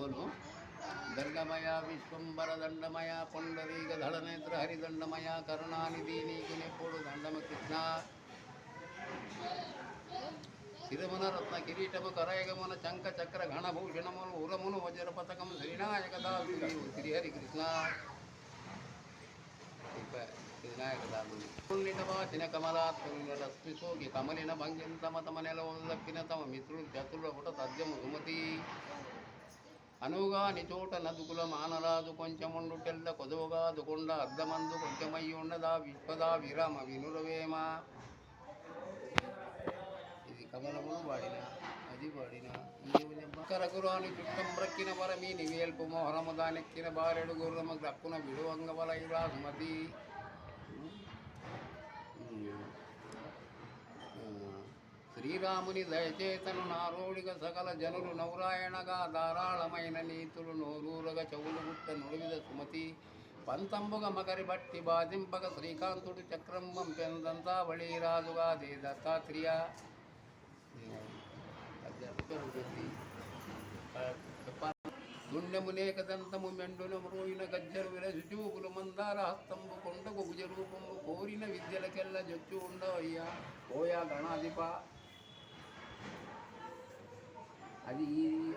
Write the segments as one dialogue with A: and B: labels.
A: దండోలు దండమయ విశ్వంబర దండమయ పొండరీగ ధళనేత్ర హరిదండమయ కరుణానిధి నీకు నెప్పుడు దండమ కృష్ణ శిరమున రత్న కిరీటము కరయగమున చంక చక్ర ఘనభూషణములు ఉరమును వజ్ర పథకము శ్రీనాయక దాసు శ్రీహరి కృష్ణ వినాయక దాసునిటవాచిన కమలాత్మల రశ్మి సోకి కమలిన భంగిం తమ తమ నెలవల్లప్పిన తమ మిత్రులు చతుల పుట తద్యము సుమతి అనువుగా నిచోట నదుకుల మానరాజు కొంచెముండు తెల్ల కొదువుగా దుకొండ అర్ధమందు కొంచెమయ్యుండదా విశ్వదా విరామ వినురవేమ. ఇది కమలమును వాడిన అది వాడిన కరకురాని చుట్టం బ్రక్కిన వరమీ నివేల్పు మోహరము దానెక్కిన బారెడు గుర్రము దక్కున విడువంగవలైరా సుమతి శ్రీరాముని దయచేతను నారోడిగ సకల జనులు నౌరాయణగా ధారాళమైన నీతులు నోరూరగ చెవులు గుట్ట నుడివిద సుమతి పంతంబుగ మకరి బట్టి బాధింపగ శ్రీకాంతుడు చక్రం పంపెందంతా వళీరాజుగా దే దత్తాత్రేయ గుండెమునేక దంతము మెండున మ్రోయిన గజ్జరు విలసి చూపులు మందార హస్తంబు కొండకు భుజరూపము కోరిన విద్యలకెల్ల జొచ్చు ఉండవయ్యా ఓయా గణాధిప. అది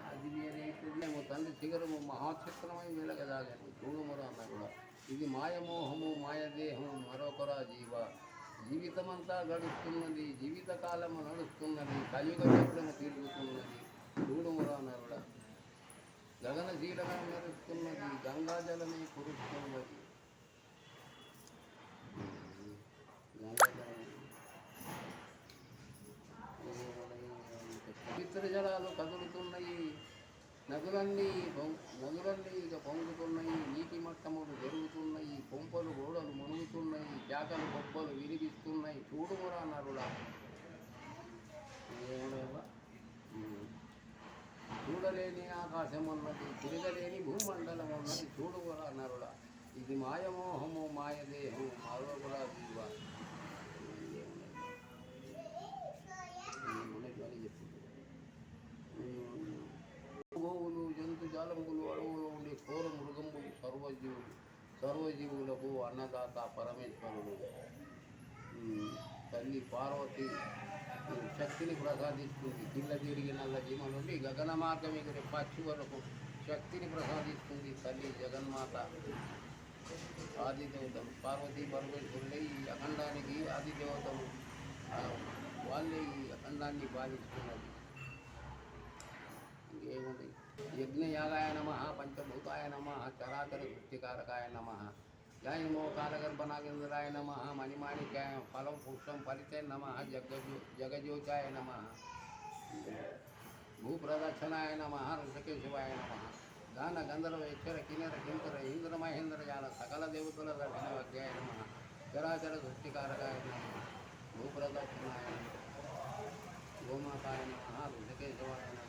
A: అది వేరైతుంది తండ్రి శిఖరము మహాచిత్రమై వెలగదాగను చూడుమురా అన్న కూడా ఇది మాయమోహము మాయదేహము మరొకరా జీవ జీవితమంతా గడుస్తున్నది జీవితకాలము నడుస్తున్నది కలియుగ చక్రము తిరుగుతున్నది చూడుమురా అన్న కూడా గగనశీలగా మెరుస్తున్నది గంగాజలమే కురుస్తున్నది పవిత్ర జలాలు కదులుతున్నాయి నదులన్నీ ఇక పొంగుతున్నాయి నీటి మట్టములు జరుగుతున్నాయి పొంపలు గోడలు మునుగుతున్నాయి శాఖలు బొబ్బలు వినిపిస్తున్నాయి చూడుమురా నరుడా చూడలేని ఆకాశం ఉన్నది తిరగలేని భూమండలం ఉన్నది చూడుమురా నరుడా ఇది మాయమోహము మాయదేహము మరొకరా జీవ. గోవులు జంతుజాలంబులు అడవులో ఉండే ఘోర మృగంబులు సర్వజీవులకు అన్నదాత పరమేశ్వరుడు తల్లి పార్వతి శక్తిని ప్రసాదిస్తుంది కింద తిరిగి నల్ల జీమ నుండి గగన మార్గం ఎగిరే పక్షి వరకు శక్తిని ప్రసాదిస్తుంది తల్లి జగన్మాత. ఆదిదేవతలు పార్వతీ పరమేశ్వరులే ఈ అఖండానికి ఆదిదేవతలు వాళ్ళే ఈ అఖండాన్ని బాధిస్తున్నది. ఏముంది యజ్ఞయాగాయ నమ పంచభూతాయ నమ చరాచర సృష్టికారకాయ నమ యాయ నమో కాలగర్భనాగేంద్రాయ నమ మణిమాణిక్యాయ ఫలం పుష్పం ఫలితే నమ జగజ్యోతాయ నమ భూప్రదక్షిణాయ నమ ఋషికేశవాయ నమ దాన గంధర్వ యక్షర కిన్నర కింకర ఇంద్ర మహేంద్ర జాల సకల దేవతల దర్శనవజ్ఞాయ నమ చరాచర సృష్టికారకాయ నమ భూప్రదక్షిణాయ నమ గోమాతాయ నమ ఋషికేశవాయ నమ